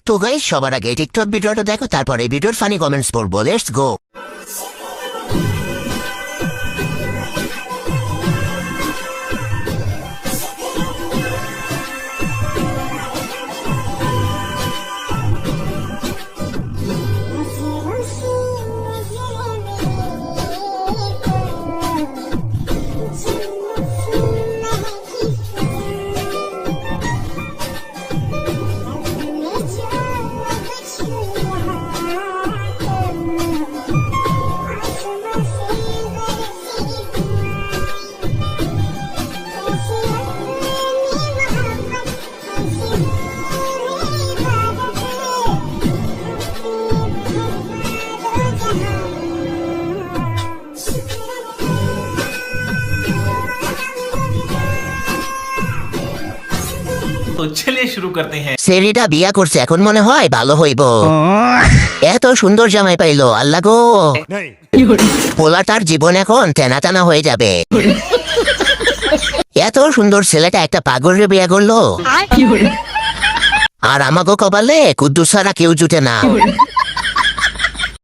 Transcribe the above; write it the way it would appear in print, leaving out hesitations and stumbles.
তো গাইস সবার আগে টিকটক ভিডিওটা দেখো, তারপরে ভিডিওর ফানি কমেন্টস পড়বো। Let's go. तो चलिए शुरू करते हैं। সেরিটা বিয়া করছে, এখন মনে হয় ভালো হইব। এত সুন্দর জামাই পাইলো, আল্লাহ গো। পোলা তার জীবন এখন টানা টানা হয়ে যাবে। এত সুন্দর ছেলেটা একটা পাগলের বিয়া করলো, আর আমাকে কপালে কুদ্দুস ছাড়া কেউ জুটে না।